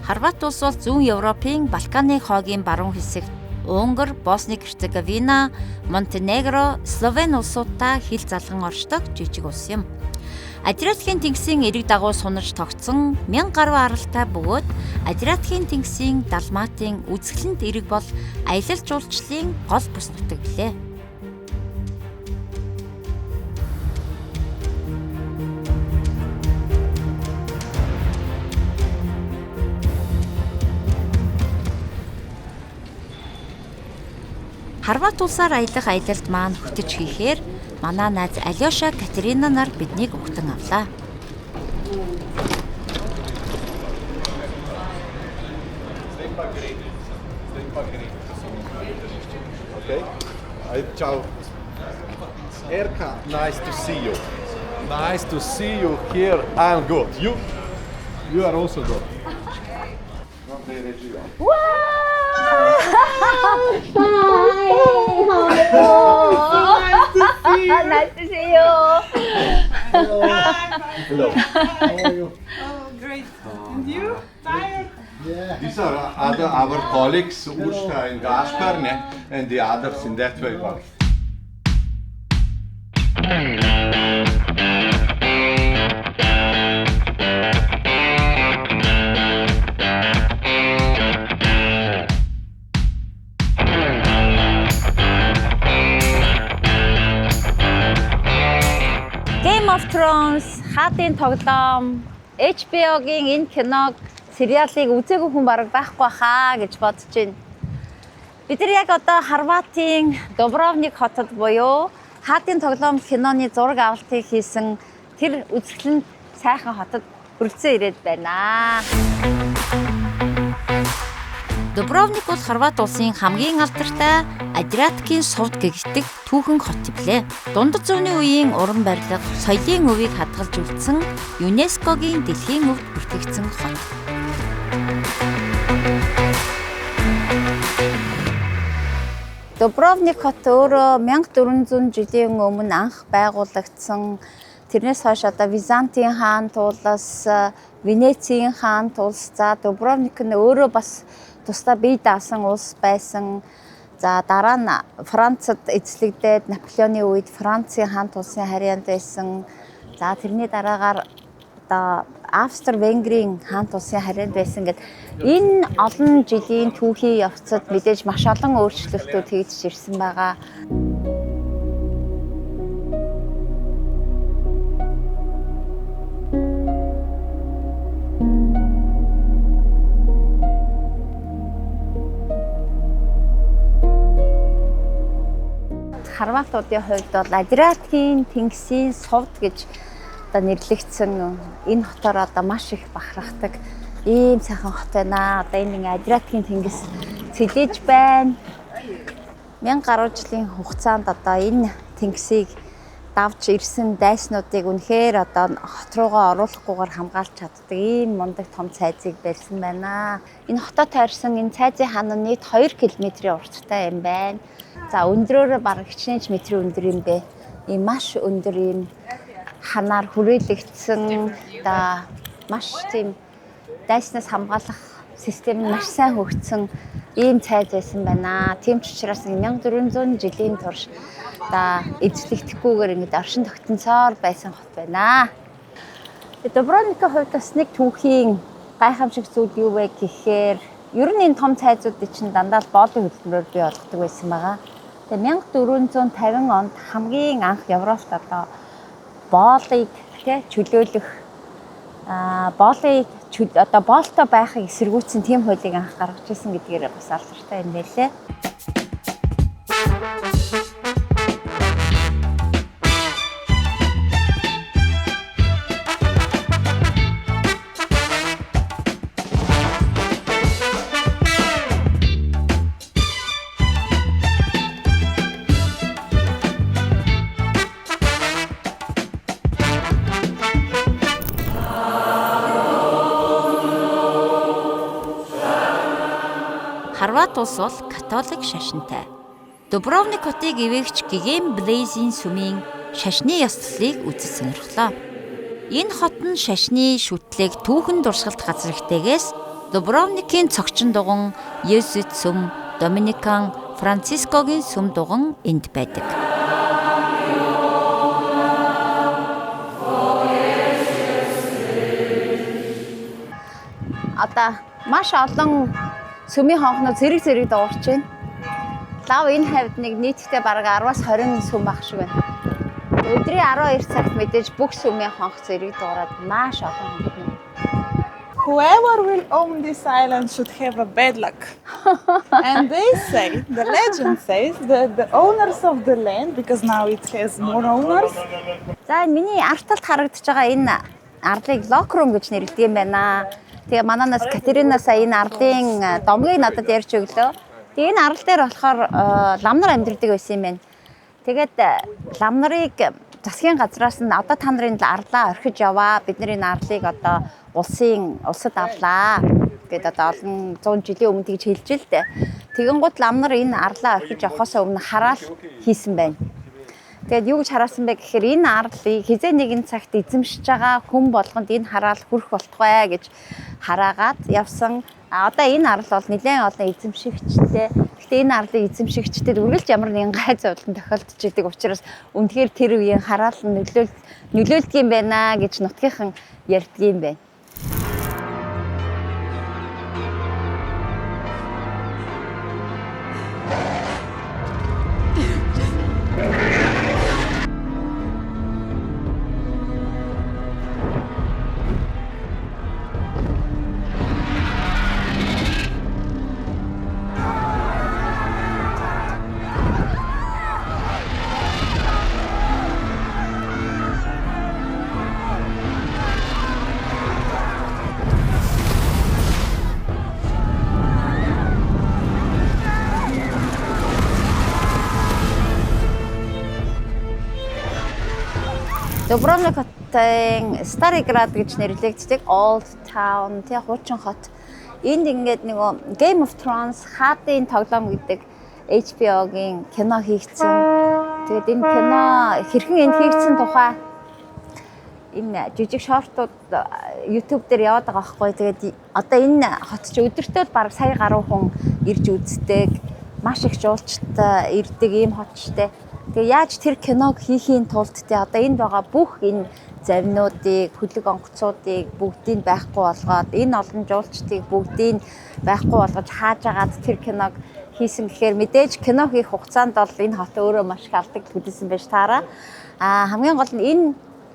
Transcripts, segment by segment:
Хорват улс бол зүүн Европын Балканы хоогийн баруун хэсэгт Унгар, Босник, Герцеговина, Монтенегро, Словен улсуудтай хил залган оршдог жижиг улс юм. Адриатикийн тэнгисийн эрэг дагуу сунаж тогтсон 1000 гаруй аралтай бөгөөд Адриатикийн тэнгисийн Далматын үзэсгэлэнт эрэг бол аялал жуулчлалын гол бүс нутаг билээ. Хорват улсаар аялах аялалд маань хөтөж хийхээр манай найз Алёша Катерина нар биднийг өгтөн авлаа. Okay. Ciao. Erka, nice to see you. Nice to see you here. I'm good. You are also good. Nice to see you. Hello. How are you? Oh, great. And you? Tired? Yeah. These are our colleagues, Urska and Gaspar, and the others in that way. Game of Thrones, хаадын тоглоом, HBO-гийн энэ киног, сериалыг үзээгүй хүн бараг байхгүй хаа гэж бодож байна. Бид нар яг одоо Хорватын Дубровник хотод буюу хаадын тоглоом киноны зураг авалтыг хийсэн тэр үзэсгэлэнт сайхан хотод хүрэлцэн ирээд байна. Дубровник бол Хорват улсын хамгийн алдартай Адриатикийн сувд гэгддэг түүхэн хот билээ. Дундад зууны үеийн уран барилга, соёлын өвийг хадгалж үлдсэн ЮНЕСКО-гийн дэлхийн өвд бүртгэгдсэн хот. Дубровник хот өөрөө 1400 жилийн өмнө анх байгуулагдсан. Тэрнээс хойш одоо Византийн хаан туулас, Венецийн хаан туулас, за Дубровник нь өөрөө бас тусдаа бие даасан улс байсан. За дараа нь Францад эзлэгдээд Наполеоны үед Францын хаан тулсын харьяанд байсан. За тэрний дараагаар одоо Австри-Венгрийн хаан тулсын харьяанд байсан гэдэг энэ олон жилийн түүхийн явцад мэдээж маш олон өөрчлөлтүүд хийгдэж ирсэн байгаа. Хорватуудын хувьд бол Адриатикийн тэнгисийн сувд гэж одоо нэрлэгдсэн энэ хотоор одоо маш их бахархдаг ийм сайхан хот байна. Одоо энэ Адриатикийн тэнгис цэлэж байна. 1000 гаруй жилийн хугацаанд одоо энэ тэнгисийг давж ирсэн дайснуудыг үнэхээр одоо хот руугаа оруулахгүйгээр хамгаалж чаддаг ийм мундаг том цайзыг барьсан байна. Энэ хотод тойрсон энэ цайзын хан нь нийт 2 км-ийн урттай юм байна. За өндрөөр бараг хичнээн метрийн өндөр юм бэ. Ийм маш өндөр ийм ханаар хүрээлэгдсэн да маш тийм дайснаас хамгаалах систем нь маш сайн хөгжсөн ийм цайз байсан байна. Тийм ч учраас 1400 жилийн турш да эзлэгдэхгүйгээр ингэж оршин тогтносоор байсан хот байна. Дубровникийн хувьд бас нэг түүхийн гайхамшиг зүйл юу вэ гэхээр ер нь энэ том цайзуудыг чинь дандаа боолын хөдөлмөрөөр бий болгодог байсан байгаа. Тэгээ 1450 онд хамгийн анх Европт одоо боолыг чөлөөлөх боолыг одоо боолтой байхыг эсэргүүцсэн тийм хуулийг анх гаргаж ирсэн гэдгээр бас алдартай юм байлээ. Хорват улс бол католик шашинтай. Дубровник хотыг эвээгч Гигем Блейзийн сүмийн шашны ёслолыг үзэж сонирхлоо. Энэ хот нь шашны шүтлэг түүхэн дурсгалт газар ихтэйгээс Дубровникийн цогчин дуган Есүс сүм, Доминикан Францискогийн сүм дуган энд байдаг. Одоо маш олон сүмийн хонхноо зэрэг дуурч байна. Лав энэ хавьд нэг нийтдээ бараг 10-аас 20 сүм баг шиг байна. Өдрийн 12 цагт мэдээж бүх сүмийн хонх зэрэг дуураад маш олон хонхноо. Whoever will own this island should have a bad luck. And they say, the legend says that the owners of the land, because now it has more owners. За миний арт талд харагдаж байгаа энэ арлыг локрум гэж нэрлэдэг юм байна. Тэгээ мананаас Катерина сая энэ арлын домгийг надад ярьж өглөө. Тэгээ энэ арал дээр болохоор лам нар амьдардаг байсан юм байна. Тэгээд лам нарыг засгийн газраас нь одоо та нарын арлаа орхиж яваа. Бид нар энэ арлыг одоо улсад авлаа. Гэдэг одоо олон 100 жилийн өмнө тэгж хэлж л дээ. Тэгэн гут лам нар энэ арлаа орхиж явахаас өмнө хараал хийсэн байна. Тэгээд юу гэж хараасан бэ гэхээр энэ арлыг хизээ нэгэн цагт эзэмшиж байгаа хүн болгонд энэ хараал хүрэх болтугай гэж хараагаад явсан. Одоо энэ арал бол нэлээд олон эзэмшигчтэй. Гэхдээ энэ арлыг эзэмшигчдэд үргэлж ямар нэгэн гайз зовлон тохиолдож идэг учраас үнэхээр тэр үеийн хараал нь нөлөөлдөг юм байна гэж нутгийнхан ярьдаг юм байна. Дубровник хотын Стариград гэж нэрлэгддэг Old Town тий хуучин хот. Энд ингээд нөгөө Game of Thrones хаадын тоглоом гэдэг HBO-гийн кино хийгдсэн. Тэгээд энэ кино хэрхэн энд хийгдсэн тухай энэ жижиг шортууд YouTube дээр яваад байгаа байхгүй. Тэгээд одоо энэ хот ч өдөртөө бараг сая гаруй хүн ирж үздэг. Маш их жуулчд ирдэг ийм хот штэ. Тэгээ яаж тэр киног хийхийн тулд тэ одоо энд байгаа бүх энэ завнуудыг, хөлөг онгоцуудыг бүгдийг байхгүй болгоод энэ олон жуулчдыг бүгдийг байхгүй болгож хаажгаад тэр киног хийсэн гэхээр мэдээж кино хийх хугацаанд бол энэ хот өөрөө маш их алдаг төлөвлөсөн байж таараа. Хамгийн гол нь энэ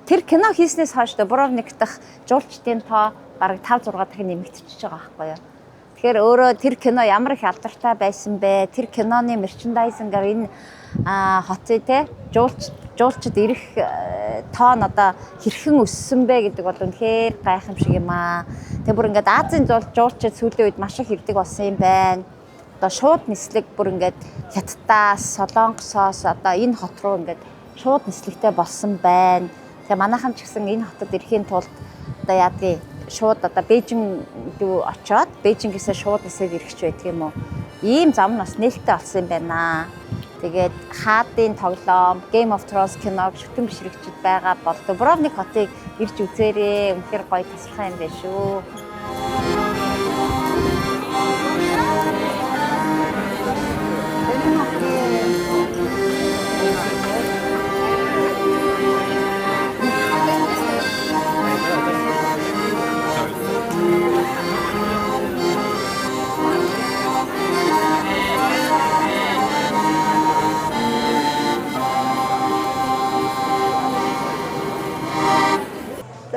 тэр кино хийснээс хойш Дубровник дахь жуулчдын тоо бараг 5-6 дахин нэмэгдчихэж байгаа байхгүй юу. Тэгэхээр өөрөө тэр кино ямар их алдартай байсан бэ? Тэр киноны мерчендайзингаар энэ хотыг те жуулчд ирэх тоо нь одоо хэрхэн өссөн бэ гэдэг бол үнэхээр гайхамшиг юм аа. Тэгээ бүр ингээд Азийн жуулчид сүүлийн үед маш их ирдэг болсон юм байна. Одоо шууд нислэг бүр ингээд Хятадаас, Солонгосоос одоо энэ хот руу ингээд шууд нислэгтэй болсон байна. Тэгээ манайхан ч гэсэн энэ хотод ирэхийн тулд одоо яадгийг шууд одоо Бээжин рүү очоод Бээжингээс шууд нисээд ирэх ч байдаг юм уу. Ийм зам нь бас нээлттэй болсон юм байна. Тэгээд хаадын тоглоом, Game of Thrones киног шүтэн бишрэгчд байгаа бол Дубровник хотыг ирж үзээрэй. Үнэхээр гоё тасархай юм байна шүү.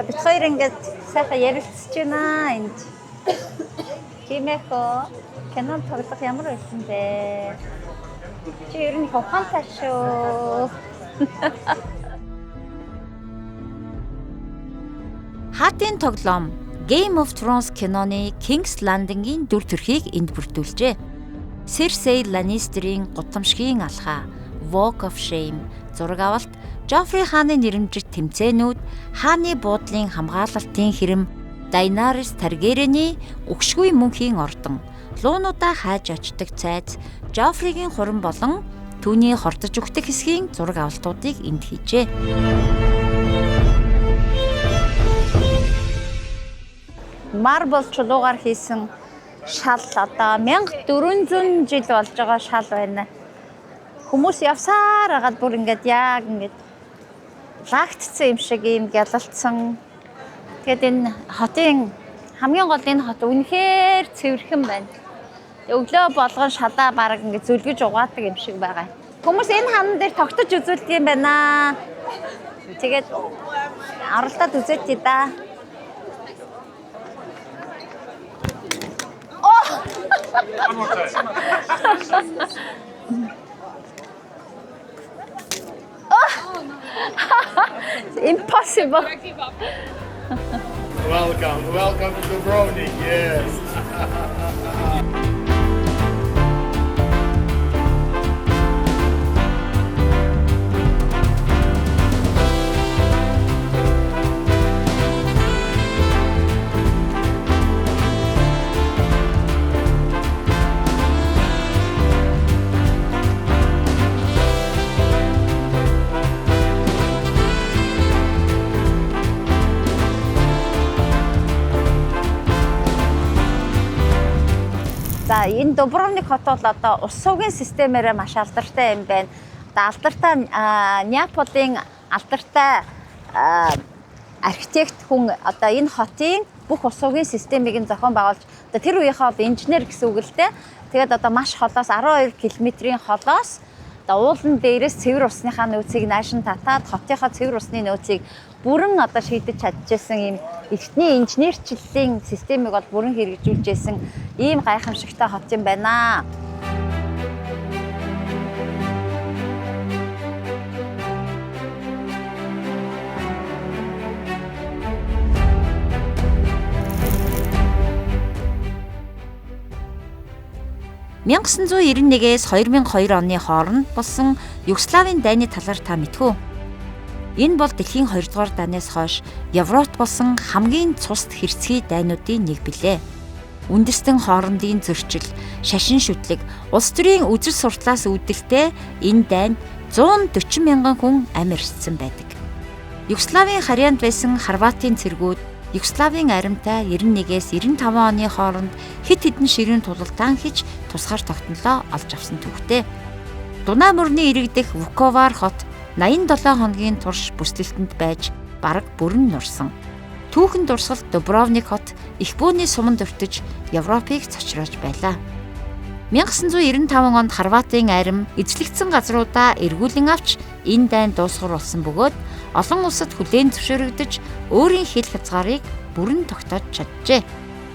Бид хоёр ингээд сайхан ярилцж байна энд. Чимэхо кино тоглох ямар байсан бэ? Чи ер нь ухаантай шүү. Хаадын тоглоом Game of Thrones киноны King's Landing-ийн дүр төрхийг энд бүрдүүлжээ. Cersei Lannister-ийн гудамжгийн алхаа, Walk of Shame, зураг авалт, Joffrey хааны нэрэмжит тэмцээнүүд, хааны буудлын хамгаалалтын хэрэм, Daenerys Targaryen-ийн өгшгүй мөнхийн ордон, луунуудаа хайж очдог цайз, Joffrey-гийн хуран болон түүний хортож өгдөг хэсгийн зураг авалтуудыг энд хийжээ. марбл чулуугаар хийсэн шал одоо 1400 жил болж байгаа шал байна. Хүмүүс явсаар агаад бүр ингээд яг ингээд лагтцсан юм шиг ийм гялалцсан. Тэгээд энэ хотын хамгийн гол энэ хот үнэхээр цэвэрхэн байна. Өглөө болгон шалаа бараг ингээд зүлгэж угаадаг юм шиг байгаа. Хүмүүс энэ хаан дээр тогтож үзүүлдэг юм байна. Тэгээд оролдоод үзээч да. Impossible. Welcome to Dubrovnik. Yes. За энэ Дубровник хот бол одоо ус суугийн системээр маш алдартай юм байна. Одоо алдартай Неаполийн алдартай архитект хүн одоо энэ хотын бүх ус суугийн системийг нь зохион байгуулж одоо тэр үеийнхээ одоо инженер гэсэн үг л дээ. Тэгээд одоо маш холоос 12 км-ийн холоос одоо уулан дээрээс цэвэр усныхаа нөөцийг наашин татаад хотынхаа цэвэр усны нөөцийг бүрэн одоо шийдэж чадчихсан юм эртний инженерчлэлийн системийг бол бүрэн хэрэгжүүлжсэн ийм гайхамшигтай хот юм байна. (1991-ээс 2002 оны хооронд болсон Югославийн дайны талаар та мэдв үү? Энэ бол дэлхийн 2 дугаар дайнаас хойш Европт болсон хамгийн цусд хэрцгий дайнуудын нэг билээ. Үндэстэн хоорондын зөрчил, шашин шүтлэг, улс төрийн үзэл сурталаас үүдэлтэй энэ дайнд 140 мянган хүн амь ирсэн байдаг. Югославийн харьяанд байсан Хорватын цэргүүд Югославийн аримтай 91-ээс 95 оны хооронд хэд хэдэн ширүүн тулалдаан хийж тусгаар тогтнолоо олж авсан түүхтэй. Дунай мөрний иргэдэх Вуковар хот 87 хоногийн турш бүслэлтэнд байж бараг бүрэн нурсан. Түүхэн дурсгалт Дубровник хот их бөөний суманд өртөж Европыг цочроож байлаа. 1995 онд Хорватын арим эзлэгдсэн газруудаа эргүүлэн авч энэ дайн дуусгар болсон бөгөөд олон улсад хүлээн зөвшөөрөгдөж өөрийн хил хязгаарыг бүрэн тогтоож чаджээ.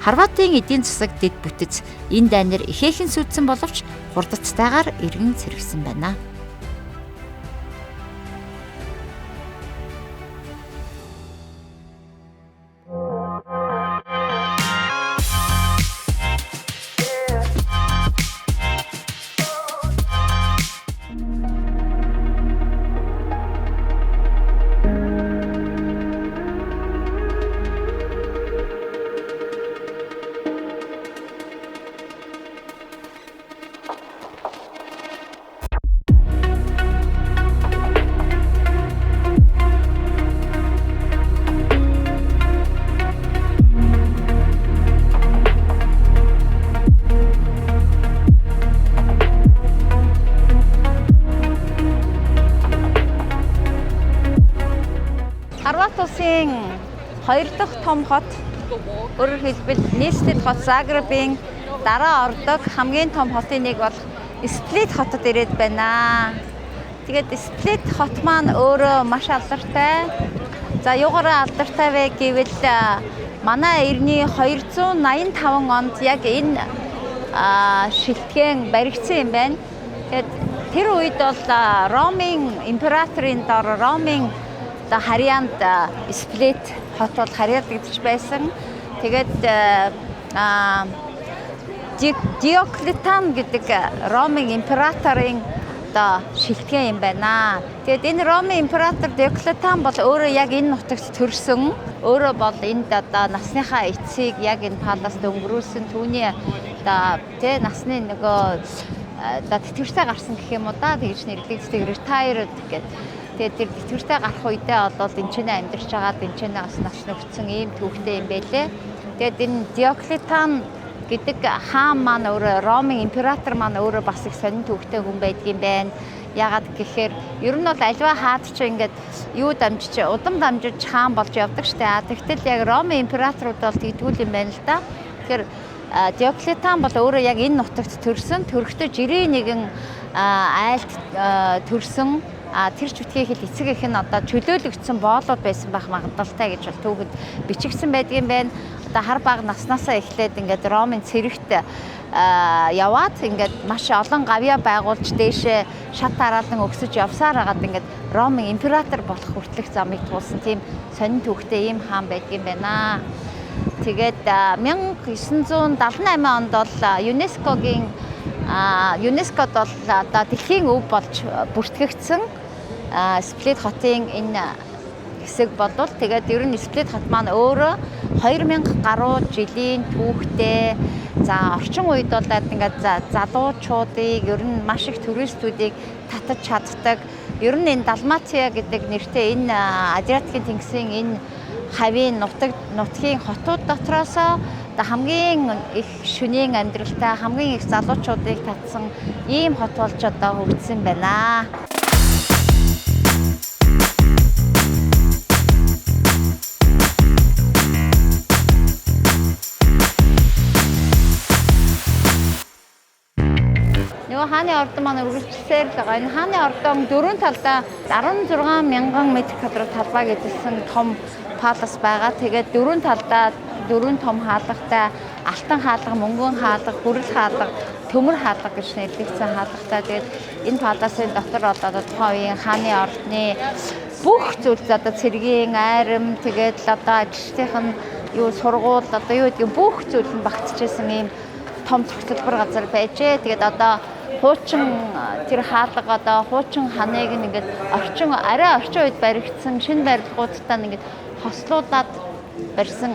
Хорватын эдийн засаг дэд бүтэц энэ дайнаар ихээхэн сүйдсэн боловч хурдцтайгаар эргэн сэргсэн байна. Хорват улсын 2 дахь том хот өөрөөр хэлбэл нийслэл хот Загребийн дараа ордог хамгийн том хотын нэг бол Сплит хотод ирээд байна. Тэгээд Сплит хот маань өөрөө маш алдартай. За юугаараа алдартай вэ гэвэл манай эртний 285 онд яг энэ шилтгэн баригдсан юм байна. Тэгээд тэр үед бол Ромын императорын дор Ромын харьяанд Сплит хот бол харьяадагдж байсан. Тэгээд Диоклетиан гэдэг Ромын императорын шилтгэн юм байна. Тэгээд энэ Ромын император Диоклетиан бол өөрөө яг энэ нутагт төрсөн. Өөрөө бол энд насныхаа эцсийг яг энэ паласт өнгөрүүлсэн. Түүний насны нөгөө тэтгэвртэй гарсан гэх юм уу да. Тэгж нэрлэгддэг retired гэдэг. Тэгээд тэр тэтгэвртэй гарах үедээ бол энэ ч нэ амьдарч байгаад энэ ч нэ бас нас нөхцөн ийм түүхтэй юм байлээ. Тэгээд энэ Диоклетиан гэдэг хаан маань өөрөө Ромын император маань өөрөө бас их сонин төвхтэй хүн байдгийн байна. Ягаад гэхээр ер нь бол альва хаад ч ингээд юу дамжиж удам дамжиж хаан болж явдаг штэ. Тэгтэл яг Ромын императорууд бол тэгдгүүл юм байна л да. Тэгэхээр Диоклетиан бол өөрөө яг энэ нутагт төрсөн. Төрөхдөө жирийн нэгэн айлд төрсөн. Тэр ч үтгийн хэл эцэг их нь одоо чөлөөлөгдсөн боолууд байсан байх магадaltaй гэж бол түүхэд бичигдсэн байдгийн байна. Одоо хар бага наснаасаа эхлээд ингээд Ромын цэрэгт яваад ингээд маш олон гавья байгуулж дээшээ шат тараалан өксөж явсаар хагаад ингээд Ромын император болох хүртэлх замыг туулсан тийм сонин түүхтэй ийм хаан байдгийн байна. Тэгээд 1978 онд бол ЮНЕСКОгийн ЮНЕСКОд бол одоо дэлхийн өв болж бүртгэгдсэн Сплит хотын энэ хэсэг болвол тэгээд ер нь Сплит хот маань өөрөө 2000 гаруй жилийн түүхтэй. За орчин үед бол ингээд залуучуудыг ер нь маш их туристуудыг татаж чаддаг. Ер нь энэ Далматиа гэдэг нэртэй энэ Адриатикийн тэнгисийн энэ хавийн нутгийн хотууд дотроос хамгийн их шөнийн амьдралтай хамгийн их залуучуудыг татсан ийм хот болж одоо хөгжсөн байна. Хааны ордон маань үргэлжлэлээр л байгаа. Энэ хааны ордон дөрвөн талдаа 16,000 м² талбай гэдсэн том палас байгаа. Тэгээд дөрвөн талдаа дөрвөн том хаалгатай алтан хаалга, мөнгөн хаалга, гүрэл хаалга, төмөр хаалга гэж нэрлэгдсэн хаалгатай. Тэгээд энэ паласын дотор одоо тухайн үеийн хааны ордны бүх зүйл одоо цэргийн айрам, тэгээд одоо ажилчдын юу сургууль, одоо юу гэдэг бүх зүйл нь багтчихсан ийм том цогцлбор газар байжээ. Тэгээд одоо хуучин тэр хаалга одоо хуучин ханыг ингээд арай орчин үед баригдсан шинэ барилгуудтай ингээд хослуулаад барьсан.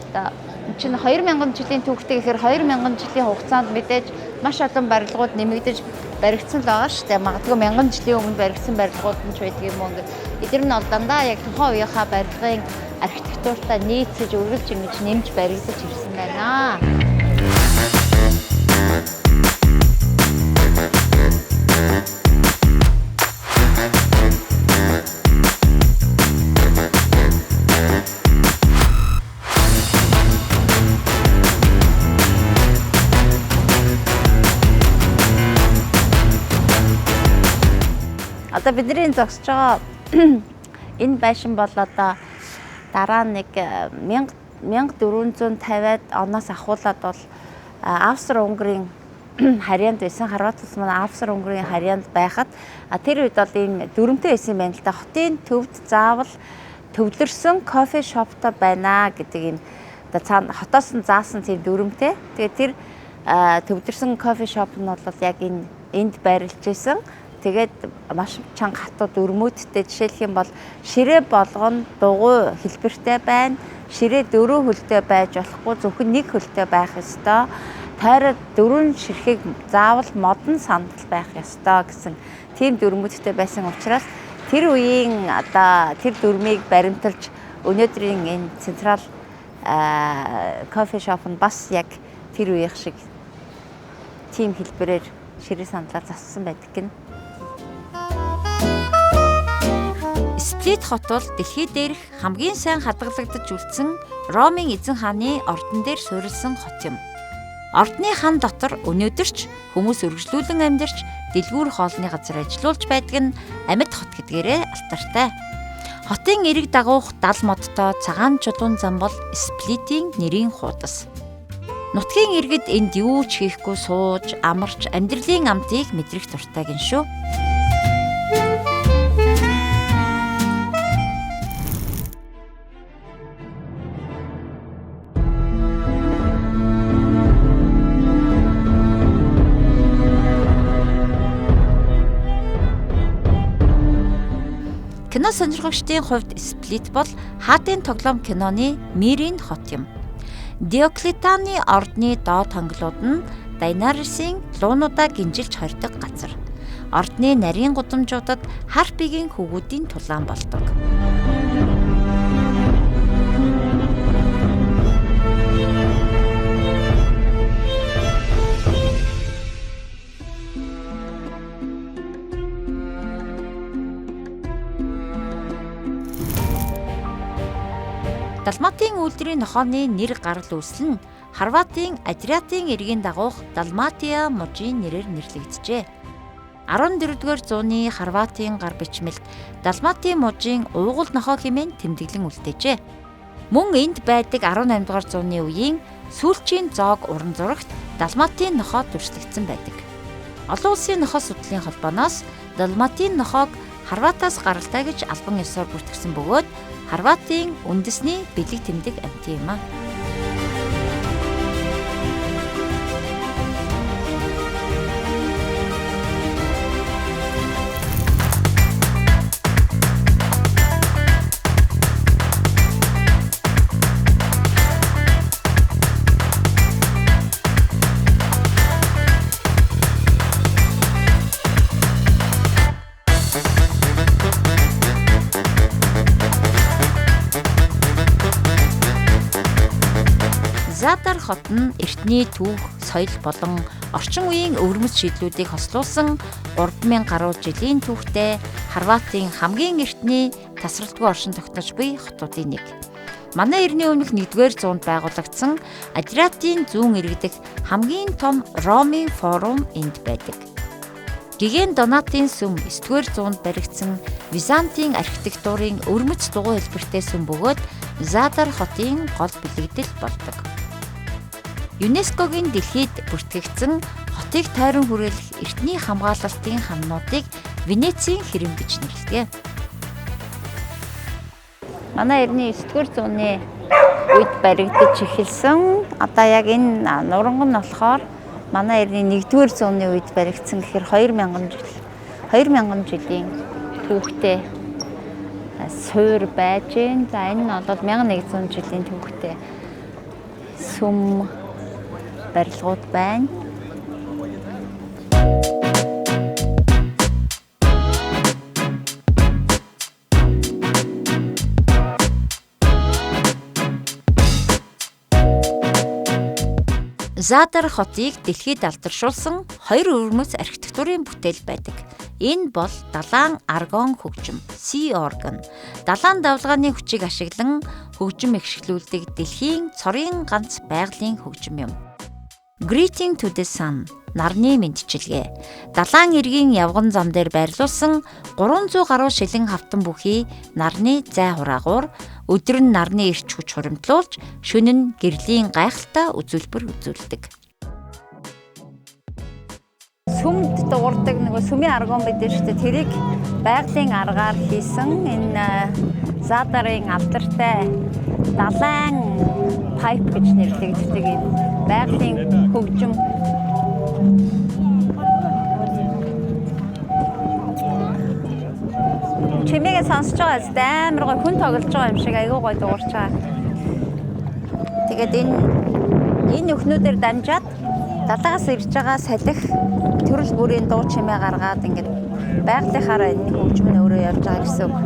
Одоо чинь 2000 жилийн түүхтэй гэхээр 2000 жилийн хугацаанд мэдээж маш олон барилгууд нэмэгдэж баригдсан л байгаа шүү дээ. Магадгүй 1000 жилийн өмнө баригдсан барилгууд нь ч байдаг юм уу ингээд эдгээр нь бол дандаа яг тухайн үеийнхаа барилгын архитектуртай нийцэж үргэлж ингэж нэмж баригдаж ирсэн байна. Одоо бидний зогсож байгаа энэ байшин бол одоо дараа нэг 1450-аад оноос ахуулаад бол Австри-Унгарын харьяанд байсан. Хорват улс маань Австри-Унгарын харьяанд байхад тэр үед бол ийм дүрмтэй байсан юм байна л да. Хотын төвд заавал төвлөрсөн кофе шоптой байна гэдэг ийм одоо цаана хотоос нь заасан тийм дүрмтэй. Тэгээд тэр төвлөрсөн кофе шоп нь бол яг энд байрлаж байсан. Тэгээд маш чанга хатуу дүрмүүдтэй жишээлх юм бол ширээ болгоно дугуй хэлбэртэй байна. Ширээ 4 хөлтэй байж болохгүй зөвхөн 1 хөлтэй байх ёстой. Тойроод 4 ширхэг заавал модон сандал байх ёстой гэсэн тийм дүрмүүдтэй байсан учраас тэр үеийн одоо тэр дүрмийг баримталж өнөөдрийн энэ централ кофе шоп нь бас яг тэр үеих шиг тийм хэлбэрээр ширээ сандлаар зассан байдаг гин. Сплит хот бол дэлхий дээрх хамгийн сайн хадгалагдаж үлдсэн Ромын эзэн хааны ордон дээр суурилсан хот юм. Ордны хан дотор өнөөдөр ч хүмүүс үргэлжлүүлэн амьдарч дэлгүүр хоолны газар ажиллаулж байдаг нь амьд хот гэдгээрээ алтартай. Хотын эрэг дагуух 70 модтой цагаан чулуун зам бол Сплитийн нэрийн хуудас. Нутгийн иргэд энд юу ч хийхгүй сууж, амарч амьдралын амтыг мэдрэх дуртай гин шүү. Кино сонирхогчдын хувьд Сплит бол хаадын тоглоом киноны Мирийн хот юм. Диоклетианы ордны доод хонглууд нь Дайнарисын луунуудаа гинжилж хордог газар. Ордны нарийн гудамжуудад Харпигийн хөвгүүдийн тулаан болдог. Далматын үйлдвэрийн нохооны нэр гарал үүсэл нь Хорватын Адриатын эргийн дагуух Далматия мужийн нэрээр нэрлэгджээ. 14-р зууны Хорватын гар бичмэлд Далматийн мужийн уугуул нохоо хэмээн тэмдэглэн үлдээжээ. Мөн энд байдаг 18-р зууны үеийн сүүлчийн зоог уран зурагт Далматийн нохоо дүрслэгдсэн байдаг. Олон улсын нохоо судлалын холбооноос Далматийн нохоог Хорватаас гаралтай гэж албан ёсоор бүртгэсэн бөгөөд Хорватын үндэсний бэлэг тэмдэг амьтан юм а. Задар хот нь эртний түүх, соёл болон орчин үеийн өвөрмөц шийдлүүдийг хослуулсан 3000 гаруй жилийн түүхтэй Хорватын хамгийн эртний тасралтгүй оршин тогтнож буй хотуудын нэг. Манай эртний өмнөх 1-р зуунд байгуулагдсан Адриатын зүүн иргэдэх хамгийн том Ромын форум энд байдаг. Гигэн Донатын сүм 9-р зуунд баригдсан Византын архитектурын өвөрмөц дугуй хэлбэртэй сүм бөгөөд Задар хотын гол бэлэгдэл болдог. ЮНЕСКОгийн дэлхийд бүртгэгдсэн хотыг тойрон хүрээлэх эртний хамгаалалтын ханнуудыг Венецийн хэрэв гэж нэрлэдэг. Манай эртний 9-р зууны үед баригдаж эхэлсэн. Одоо яг энэ нуранган нь болохоор манай эртний 1-р зууны үед баригдсан гэхээр 2000 жилийн түүхтэй суур байж гэн. За энэ нь бол 1100 жилийн түүхтэй сүм барилгууд байна. Задар хотыг дэлхийд алдаршуулсан 2 өвөрмөц архитектурын бүтээл байдаг. Энэ бол далайн аргон хөгжим, Sea Organ. Далайн давлгааны хүчийг ашиглан хөгжим эхшгэлүүлдэг дэлхийн цорын ганц байгалийн хөгжим юм. Greeting to the Sun, нарны мэндчилгээ. Далайн эргийн явган зам дээр байрлуулсан 300 гаруй шилэн хавтан бүхий нарны зай хураагуур өдөр нь нарны эрч хүч хуримтлуулж, шөнө нь гэрлийн гайхалтай үзүүлбэр үзүүлдэг. Сүмд дуурдаг нэг сүмийн аргон байдаг шүү дээ. Тэрийг байгалийн аргаар хийсэн энэ Задарын алдартай далайн пайп гэж нэрлэгддэг энэ байгалийн хөгжим. Чимээгээ сонсож байгаа зү амар гой хүн тоглож байгаа юм шиг айгүй гой дуурч байгаа. Тэгээд энэ өхнүүдээр дамжаад далаагаас ирж байгаа салхи төрөл бүрийн дуу чимээ гаргаад ингээд байгалийнхаараа энэ хөгжим нь өөрөө явж байгаа гэсэн үг.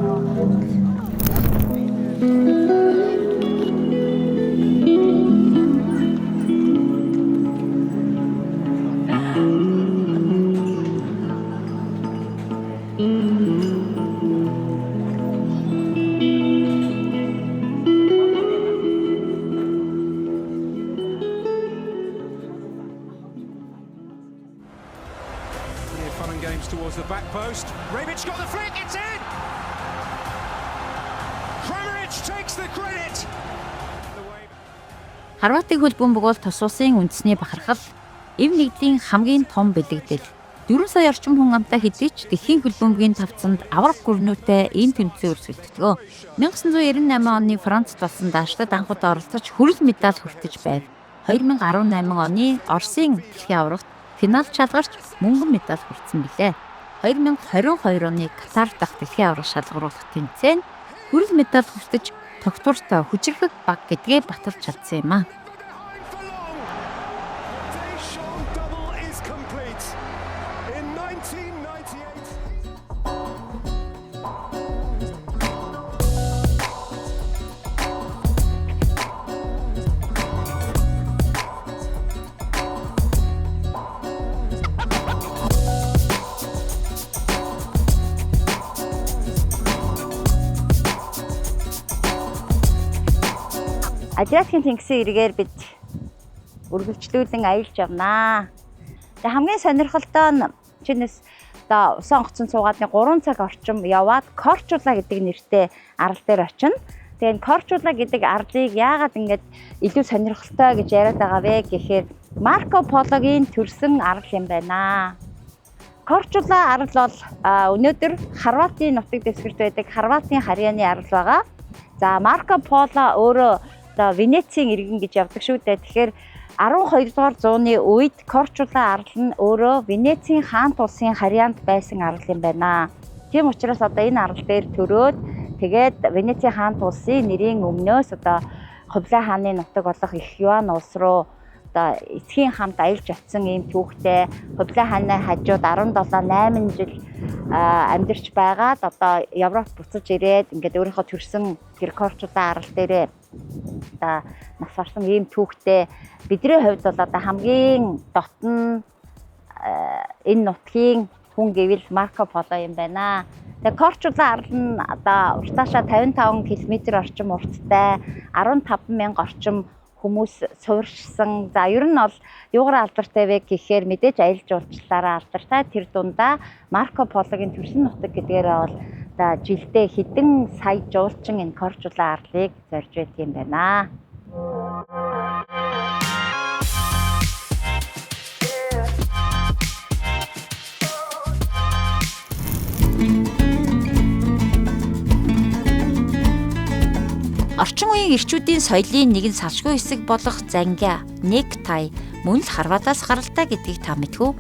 Fun and games towards the back post. Rebic got the flick, it's in! Kramaric takes the credit! Хорватын хөлбөмбөг бол тус улсын үндэсний бахархал, эв нэгдлийн хамгийн том бэлэгдэл. 4 сая орчим хүн амтай хэдий ч дэлхийн хөлбөмбөгийн тавцанд аврах гүрнүүтэй энэ тэмцээн өрсөлдөгөө. 1998 оны Францад болсон даашдад анхудаа оролцож хүрэл медаль хүртэж байв. 2018 оны Оросын дэлхийн аврагт финалд шалгарч мөнгөн медаль хүртсэн билээ. 2022 оны Катар дахь дэлхийн аврах шалгаруулах тэмцээнд хүрэл медаль хүртэж тогтвортой хүчирхэг баг гэдгээ баталж чадсан юм а. Адриатикийн тэнгисийн эргээр бид үргэлжлүүлэн аялж явнаа. Тэгээ хамгийн сонирхолтой нь чинээс одоо усан онгоцон цуугаадны 3 цаг орчим яваад Корчула гэдэг нэртэй арал дээр очино. Тэгээ энэ Корчула гэдэг арлыг яагаад ингэж илүү сонирхолтой гэж яриад байгаа вэ гэхээр Марко Пологийн төрсөн арал юм байна. Корчула арал бол өнөөдөр Хорватын нутаг дэвсгэрт байдаг Хорватын харьяаны арал байгаа. За Марко Поло өөрөө одоо Венецийн иргэн гэж явдаг шүү дээ. Тэгэхээр 12 дугаар зууны үед Корчула арал нь өөрөө Венецийн хаант улсын харьяанд байсан арал юм байна. Тийм учраас одоо энэ арал дээр төрөөд тэгээд Венецийн хаант улсын нэрийн өмнөөс одоо Хувлай хааны нутаг болох Их Юан улс руу одоо эцгийн хамт аялж очсон ийм түүхтэй Хувлай хааны хажууд 17-8 жил амьдарч байгаад одоо Европ буцаж ирээд ингээд өөрийнхөө төрсөн тэр Корчула арал дээрээ одоо нас барсан ийм түүхтэй бидний хувьд бол одоо хамгийн дотн энэ нутгийн хүн гэвэл Марко Поло юм байна. Тэгээ Корчула арал нь одоо уртаашаа 55 км орчим урттай 15,000 орчим хүмүүс суурьшсан. За ер нь бол юугаар алдартай вэ гэхээр мэдээж аялал жуулчлалаараа алдартай. Тэр дундаа Марко Пологийн төрсөн нутаг гэдгээрээ бол одоо жилдээ хэдэн сая жуулчин энэ Корчула арлыг зорж байдаг юм байна. Орчин үеийн ирчүүдийн соёлын нэгэн салшгүй хэсэг болох зангиа, нектай мөн л Хорватаас гаралтай гэдгийг та мэдв үү?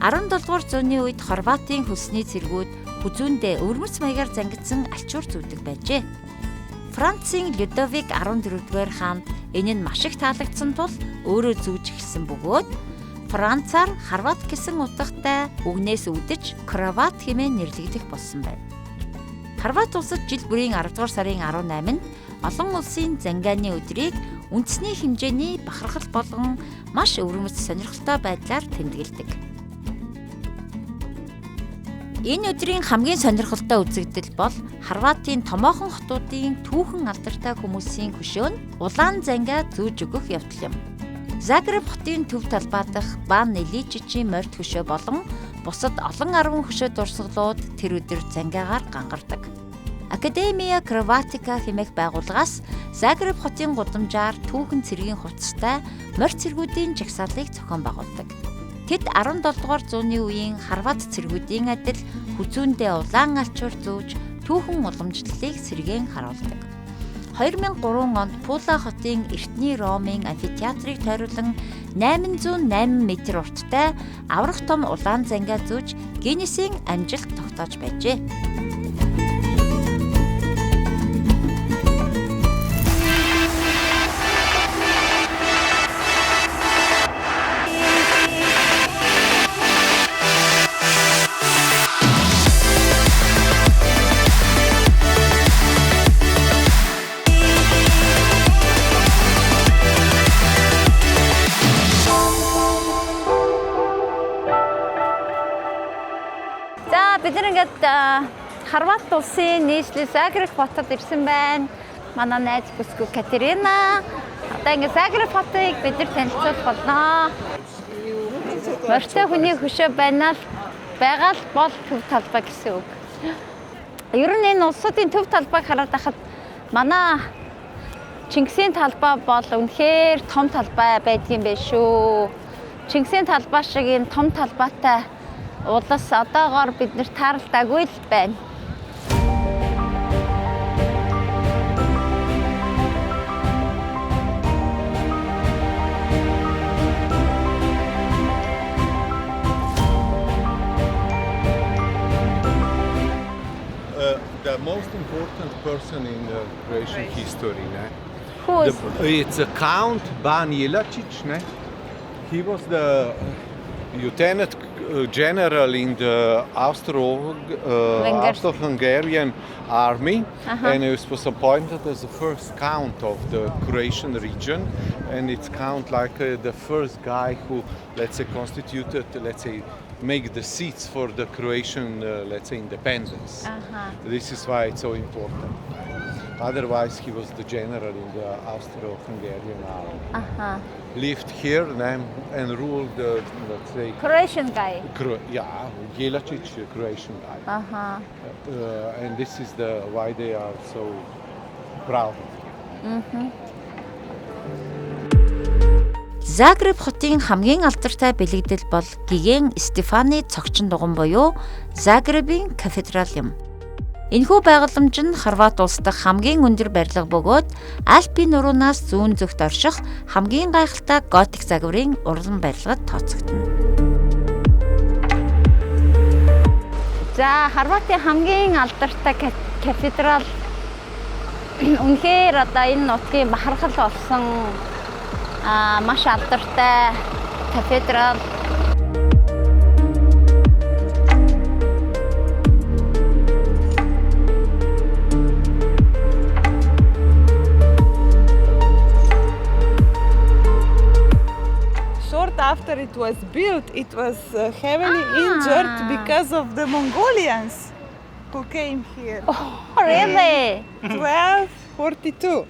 17 дугаар зууны үед Хорватын хөлсний цэргүүд хүзүүндээ өвөрмөц маягаар зангидсан альчуур зүүдэг байжээ. Францын Людовик 14-р хаанд энэ нь маш их таалагдсан тул өөрөө зүүж эхэлсэн бөгөөд Францаар Хорват гэсэн утгатай үгнээс үүдэж Кроват хэмээн нэрлэгдэх болсон байна. Хорват улсад жил бүрийн 10 дугаар сарын 18-нд олон улсын зангианы өдрийг үндэсний хэмжээний бахархал болгон маш өвөрмөц сонирхолтой байдлаар тэмдэглэдэг. Энэ өдрийн хамгийн сонирхолтой үзэгдэл бол Хорватын томоохон хотуудын түүхэн алдартай хүмүүсийн хөшөөнд улаан зангиа зүүж өгөх явдал юм. Загреб хотын төв талбай дахь Бан Иличичийн морьт хөшөө болон бусад олон арван хөшөө дурсгалууд тэр өдөр зангиагаар гангардаг. Академия Кроватика хэмээх байгууллагаас Загреб хотын гудамжаар түүхэн цэргийн хувцастай морь цэргүүдийн жагсаалыг зохион байгуулдаг. Тэд 17 дугаар зууны үеийн Хорват цэргүүдийн адил хүзүүндээ улаан альчуур зүүж түүхэн уламжлалыг сэргээн харуулдаг. 2003 онд Пула хотын Эртний Ромын амфитеатрыг тойруулан 808 м урттай аврах том улаан зангиа зүүж Гиннесийн амжилт тогтоож байжээ. Бид нар ингээд Хорват улсын нийслэл Загреб хотод ирсэн байна. Манай найз бүсгүй Катерина. Одоо ингээд Загреб хотыг бид нар танилцуулах болно. Морьтой хүний хөшөө байна л байгаа л бол төв талбай гэсэн үг. Ер нь энэ улсуудын төв талбайг хараад байхад манай Чингисийн талбай бол үнэхээр том талбай байдгийн байх шүү. Чингисийн талбай шиг энэ том талбайтай улс одоогоор бид нэр тааралдаагүй л байна. The most important person in the Croatian history, Who is? it's Count Ban Jelačić. He was the lieutenant general in the Austro-Hungarian army, and he was appointed as the first count of the Croatian region, and it's count like the first guy who, let's say, constituted, let's say, make the seats for the Croatian, let's say, independence. This is why it's so important. Otherwise, he was the general in the Austro-Hungarian army. Lived here and ruled, let's say, Croatian guy. Jelačić, Croatian guy. And this is why they are so proud. Загреб хотын хамгийн алдартай бэлэгдэл бол гигэн Стефани цогчин дуган буюу Загребийн кафедрал юм. Энэхүү байгууламж нь Хорват улс дахь хамгийн өндөр барилга бөгөөд Альпийн нуруунаас зүүн зүгт орших хамгийн гайхалтай готик загварын урлан барилгад тооцогдно. За Хорватын хамгийн алдартай кафедрал үнэхээр одоо энэ нутгийн бахархал болсон маш алдартай кафедрал. After it was built, it was heavily injured because of the Mongolians who came here. Oh, really? 1242.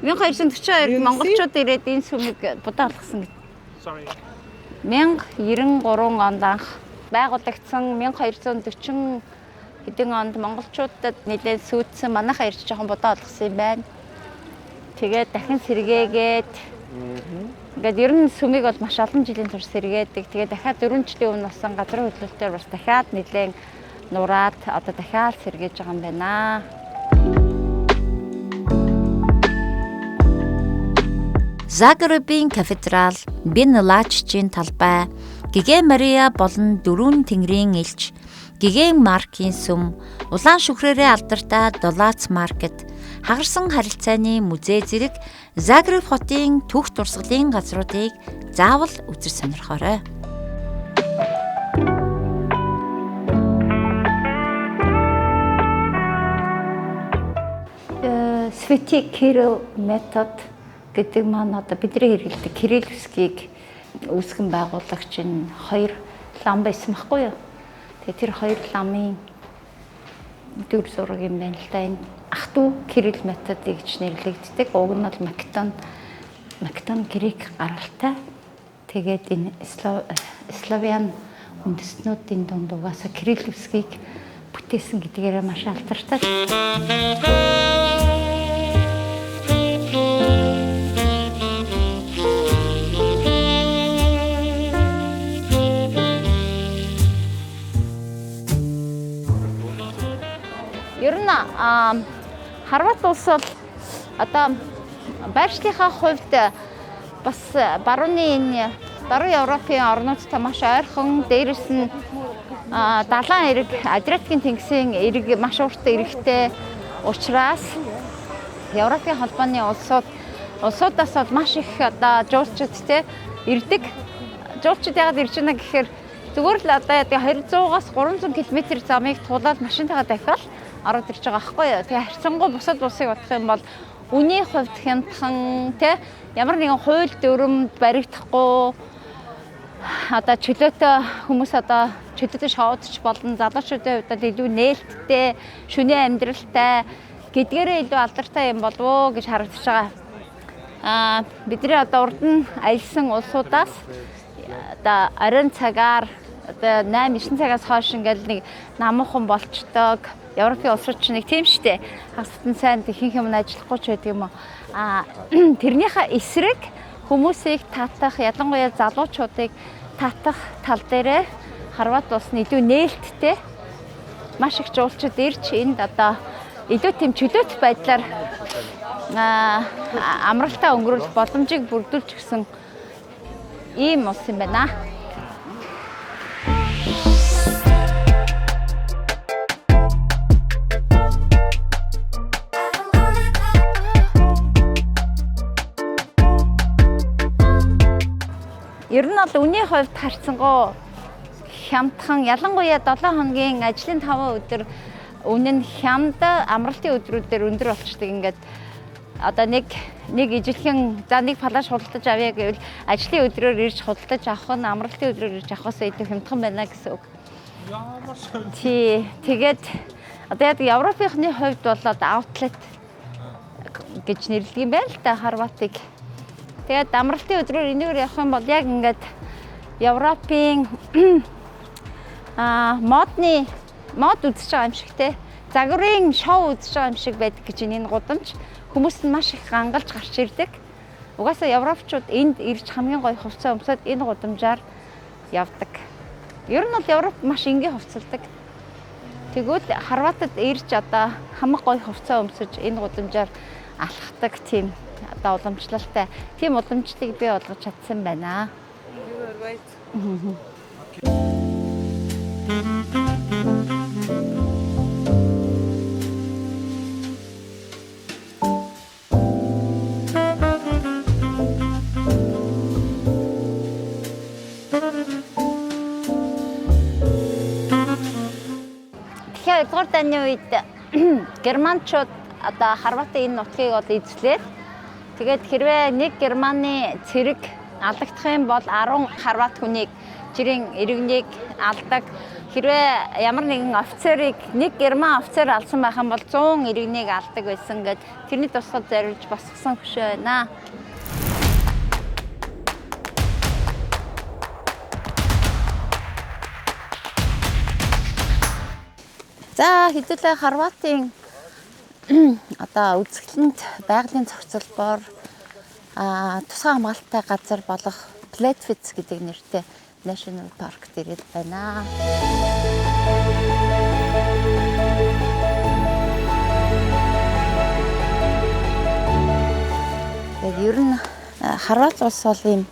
1942 монголчууд ирээд энэ сүмийг будаа болгосон гэж. Sorry. 1093 онд анх байгуулагдсан 1240 хэдэн онд монголчуудад нэлээд сүйдсэн манайхаа ирж жоохон будаа болгосон юм байна. Тэгээд дахин сэргээгээд ингээд ер нь сүмийг бол маш олон жилийн турш сэргээдэг. Тэгээд дахиад 4 жилийн өмнө болсон газрын хөдлөлтөөр бас дахиад нэлээд нураад одоо дахиад сэргээж байгаа юм байна. Загребийн кафедрал, Бенлаччийн талбай, Гигэн Мария болон дөрвөн тэнгэрийн элч, Гигэн Маркийн сүм, улаан шүхрээрээ алдартай Долац маркет, хагарсан харилцааны музей зэрэг Загреб хотын түүх дурсгалын газруудыг заавал үзэж сонирхоорой. Святой Кирилл метод гэдэг маань одоо бидний хэрэглэдэг Кирилловскийг үүсгэн байгуулагч нь хоёр лам байсан байхгүй юу? Тэгээ тэр хоёр ламын дүр зураг юм байна л да. Энэ ах トゥ Кирилл методыг гэж нэрлэгддэг. Уг нь бол Македон грек гаралтай. Тэгээд энэ славян үндэстнүүдийн дунд угаасаа Кирилловскийг бүтээсэн гэдгээрээ маш алдартай. Ер нь Хорват улс бол одоо байршлийнхаа хувьд бас барууны энэ баруун Европын орнуудтай маш ойрхон, дээрэс нь далайн эрэг Адриатикийн тэнгисийн эрэг маш урт эрэгтэй учраас Европын холбооны улсуудаас бол маш их одоо жуулчид ирдэг. Жуулчид яагаад ирж байна гэхээр зүгээр л одоо 200-аас 300 км замыг тулаад машинтайгаа дахиад ороод ирж байгаа байхгүй юу. Тэгээ харьцангуй бусад улсыг бодох юм бол үнийн хувьд хямдхан ямар нэгэн хууль дүрмд баригдахгүй одоо чөлөөтэй хүмүүс одоо чөлөөтэй шоудч болон залуучуудын хувьд илүү нээлттэй, шөнийн амьдралтай гэдгээрээ илүү алдартай юм болов уу гэж харагдаж байгаа. Бидний одоо урд нь аялсан улсуудаас одоо оройн цагаар одоо 8-9 цагаас хойш ингээл нэг намуухан болчдөг. Европын улсууд ч нэг тийм штэ. Хагасдан сайн ихэнх юм ажиллахгүй ч байдаг юм уу. Тэрнийхээ эсрэг хүмүүсийг татах, ялангуяа залуучуудыг татах тал дээрээ Хорват улс нь илүү нээлттэй маш их жуулчид ирж энд одоо илүү тийм чөлөөт байдлаар амралтаа өнгөрүүлэх боломжийг бүрдүүлж гисэн ийм улс юм байна. Ер нь бол үнийн хувьд харьцангуй хямдхан, ялангуяа 7 хоногийн ажлын 5 өдөр үнэ нь хямд, амралтын өдрүүдээр өндөр болчдөг. Ингээд одоо нэг ижилхэн за нэг палаш худалдаж авъя гэвэл ажлын өдрөөр ирж худалдаж авах нь амралтын өдрөөр ирж авахаас илүү хямдхан байна гэсэн үг. Тэгээд Одоо яг Европынхны хувьд болоод outlet гэж нэрлэдэг юм байна л да Хорватыг. Тэгээд амралтын өдрөөр энэгээр явах юм бол яг ингээд Европын мод үзэж байгаа юм шиг те. Загварын шоу үзэж байгаа юм шиг байдаг гэж энэ гудамж хүмүүс нь маш их гангалж гарч ирдэг. Угаасаа европчууд энд ирж хамгийн гоё хувцас өмсөд энэ гудамжаар явдаг. Ер нь бол Европ маш энгийн хувцалдаг. Тэгвэл Хорватад ирж одоо хамаг гоё хувцас өмсөж энэ гудамжаар алхахдаг тийм одоо уламжлалтай тийм уламжлалыг бий болгож чадсан байна. Тэгэхээр 2 дугаар дайны үед германчууд одоо Хорватын энэ нутгийг бол эзлээд тэгээд хэрвээ нэг Германы цэрэг алдагдах юм бол 10 Хорват хүнийг жирийн иргэнийг алдаг. Хэрвээ ямар нэгэн офицерыг нэг герман офицер алсан байх юм бол 100 иргэнийг алдаг байсан гэд тэрний тусгад зориулж босгосон хөшөө байна. За хэдүүлээ Хорватын одоо үзэсгэлэнт байгалийн зохицолбоор тусгай хамгаалалттай газар болох Плетвиц гэдэг нэртэй National Park дээрээ байна. Ер нь Хорват улс бол ийм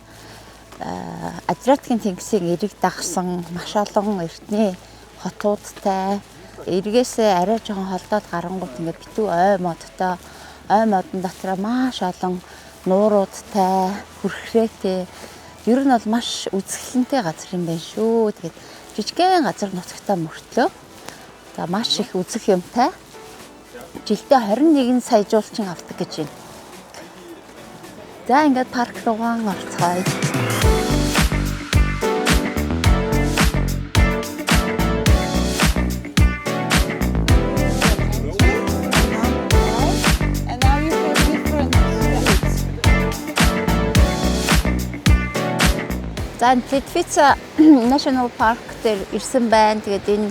Адриатикийн тэнгисийн эрэг дагсан маш олон эртний хотуудтай эргээсээ арай жоохон холдоод гарангуут ингээд битүү ой модтой ой модон дотроо маш олон нууруудтай хүрхрээтэй ер нь бол маш үзэсгэлэнтэй газар юм байна шүү. Тэгээд жижигхэн газар нутагтаа мөртлөө за маш их үзэх юмтай жилдээ 21 сая жуулчин авдаг гэж байна. За ингээд парк руугаа орцгоё. Плетвиц National Park дээр ирсэн байна. Тэгээд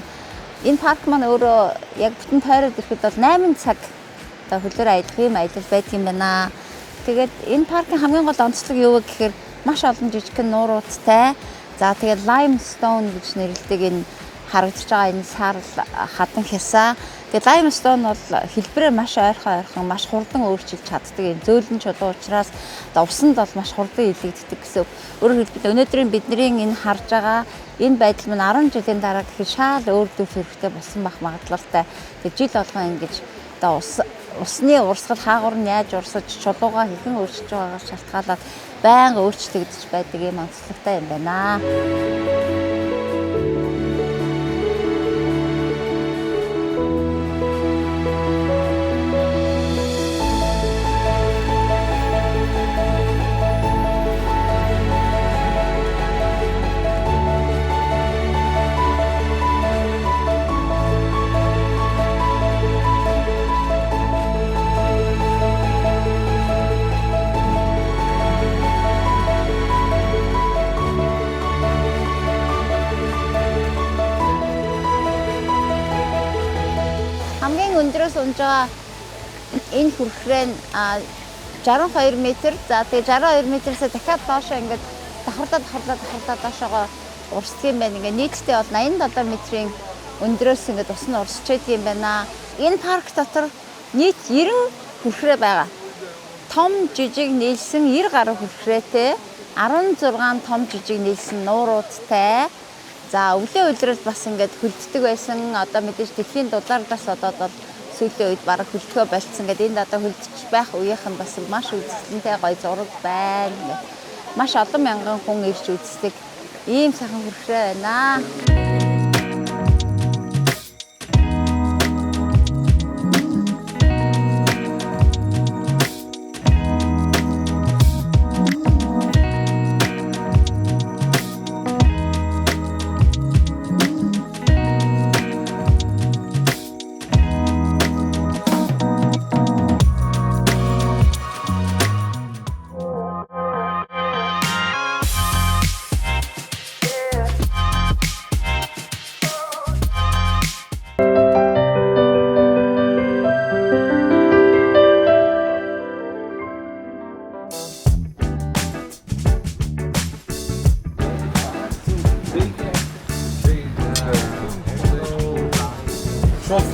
энэ парк маань өөрөө яг бүтэн тойроод ирэхэд бол 8 цаг одоо хөлөөр аялах юм аялал байдаг юм байна. Тэгээд энэ паркын хамгийн гол онцлог юу вэ гэхээр маш олон жижигхэн нууруудтай. За тэгээд limestone гэж нэрлэдэг энэ харагдаж байгаа энэ сар хадан хясаа. Тэгээд limestone бол хэлбэрээр маш ойрхон маш хурдан өөрчилж чаддаг юм зөөлөн чулуу учраас одоо усанд бол маш хурдан илэгддэг гэсэн. Өөрөөр хэлбэл өнөөдрийн бидний энэ харж байгаа энэ байдал маань 10 жилийн дараа гэхэд шал өөр төр хэрэгтэй болсон байх магадлалтай. Тэгээд жил болгон ингэж одоо усны урсгал хаагур нь яаж урсаж чулуугаа хэрхэн өөрчилж байгаагаас шалтгаалаад байнга өөрчлөгдөж байдаг юм онцлогтой юм байна. Өндрөөс унж байгаа энэ хүрхрээ нь 62 м. За тэгээ 62 м-ээс дахиад доошоо ингээд давхарлаа доошоогоо урсдаг юм байна. Ингээд нийтдээ бол 87 м-ийн өндрөөс ингээд ус нь урсчээд юм байна. Энэ парк дотор нийт 90 хүрхрээ байгаа. Том жижиг нийлсэн 90 гаруй хүрхрээтэй 16 том жижиг нийлсэн нууруудтай. За өвлийн үйлрэл бас ингээд хөлддөг байсан. Одоо мэдээж дэлхийн дулаарлаас одоод бол сүүлийн үед бараг хөлдгөө болцсон. Ингээд энд одоо хөлдөж байх үеийнхэн бас маш үзэсгэлэнтэй гоё зураг байна. Маш олон мянган хүн ирж үздэг ийм сайхан хүрхрээ байна.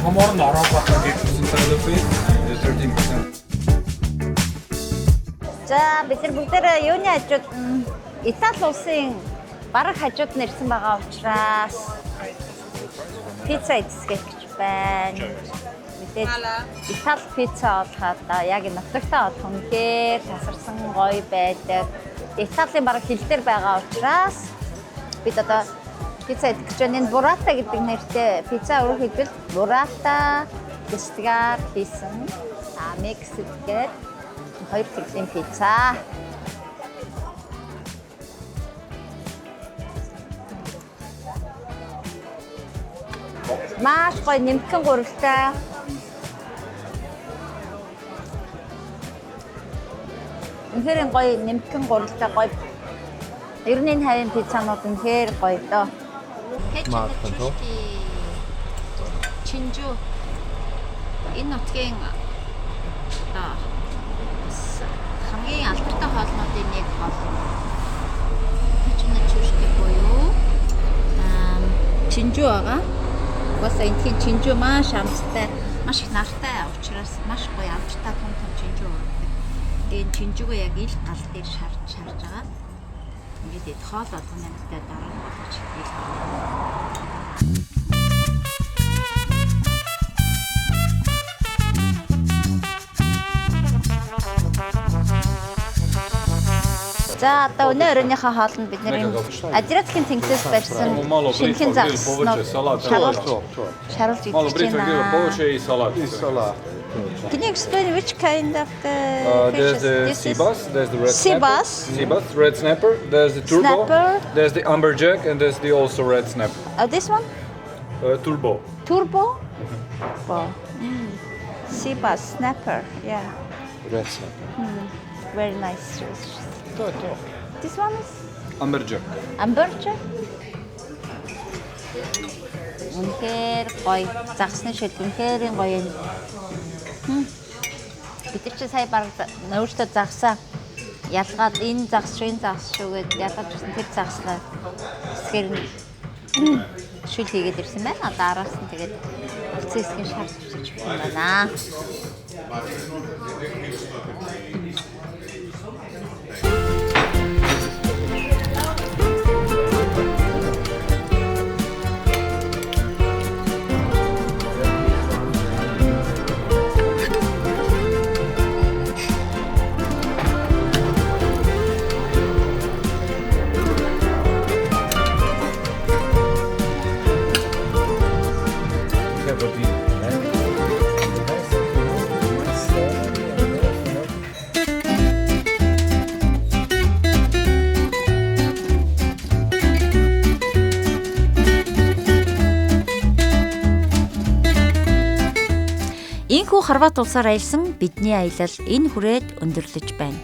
Tomorrow in Europa, 8% benefit, 13%. За бид нар бүгдээ юуны хажууд Итали улсын бараг хажууд нэрсэн байгаа учраас пицца эзэсгэх гэж байна. Мэдээж Итали пицца олоход яг энэ нутагтаа олох үнэхээр тасарсан гоё байдаг. Италийн бараг хил дээр байгаа учраас бид одоо пицца идэх гэж байна. Энэ бурата гэдэг нэртэй пицца өөрөөр хэлбэл бурата гистгаар хийсэн микс гэдэг хоёр төрлийн пицца. Маш гоё нэмтгэн гурвалтай. Үнэхээр гоё нэмтгэн гурвалтай гоё. Ер нь энэ хавийн пиццанууд үнэхээр гоё доо. Маадхан тоо. Чинжу. Энэ нутгийн одоо хамгийн алдартай хоолнуудын нэг бол чүштэй буюу чинжу байгаа. Угаасаа энэ чинжу маш амттай, маш их нартай учраас маш гоё амттай том чинжу байдаг. Тэгээд чинжугаа яг ил гал дээр шарж байгаа. Ингээд хоол болгоны амттай дараа нь болгож ил. За одоо өнөө өрөөнийхөө хоолнд бид нэр Адриатикийн тэнгисээс барьсан шинэхэн загснууд шаруулж идэж байна. Can you explain which kind of the There's the fishes? sea bass, there's the red Sea snapper, bass. sea bass, red snapper, there's the turbo, Snapper. there's the amberjack, and there's the also red snapper. This one? Turbo. Turbo? Wow. Sea bass, snapper, yeah. Red snapper. Very nice. This one is Amberjack. amberjack. Үнэхээр гоё. Загсны шил үнэхээр гоё юм. Бид ч сая баг өөртөө загсаа ялгаад энэ загс шүүгээд ялгаад ирсэн тэр загснаа хэсгээр нь шил хийгээд ирсэн байна. Одоо араас нь тэгээд үлцэн хэсгийн шар зүсэж өгсөн байна. Энэхүү Хорват улсаар аялсан бидний аялал энэ хүрээд өндөрлөж байна.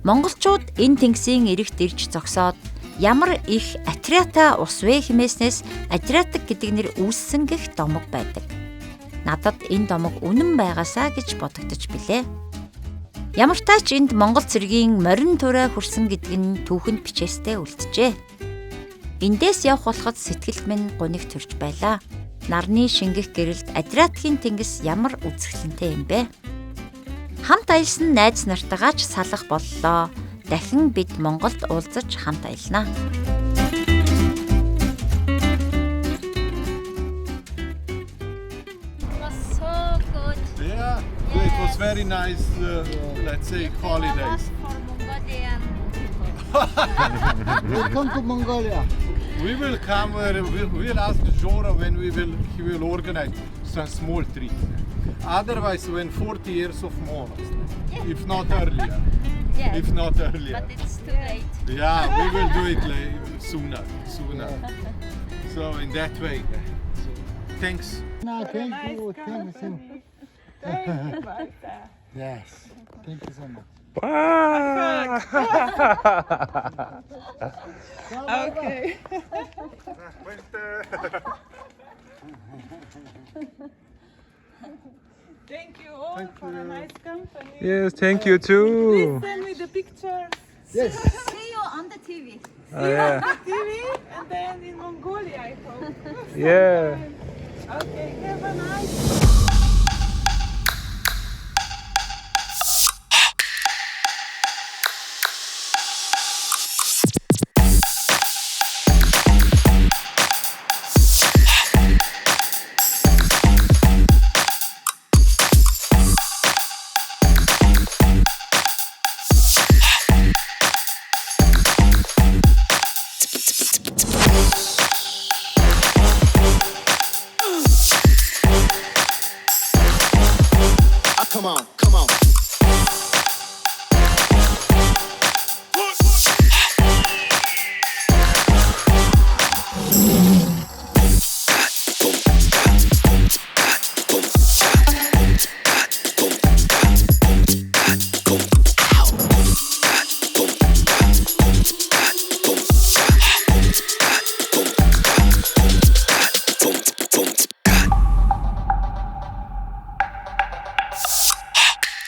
Монголчууд энэ тэнгисийн эрэгт ирж зогсоод ямар их Адриата ус вэ хэмээснээс Адриатик гэдэг нэр үүссэн гэх домог байдаг. Надад энэ домог үнэн байгаасаа гэж бодогдож билээ. Ямар ч тач энд Монгол цэргийн морин турай хүрсэн гэдэг нь түүхэнд бичээстэй үлджээ. Эндээс явх болоход сэтгэлд минь гуниг төрж байлаа. Нарны шингэх гэрэлд Адриатикийн тэнгис ямар үзэсгэлэнтэй юм бэ? Хамт аялсан найз нартайгаа ч салах боллоо. Дахин бид Монголд уулзаж хамт аялнаа. Yeah, it was very nice, let's say, holidays. Welcome to Mongolia. We will come, we'll ask Jora when he will organize some small trip. Otherwise, when 40 years of more, if not earlier. Yeah. If not earlier. But it's too late. Yeah, we will do it sooner. So in that way. So, thanks. No, thank you. Thank you. Thank you, Marta. Yes. Thank you so much. Okay. Thank you all for a nice company. Yes, thank you too. Please send me the pictures. Yes. See you on the TV. Yeah. TV and then in Mongolia, I hope. Yeah. Okay, have a nice. Come on, come on.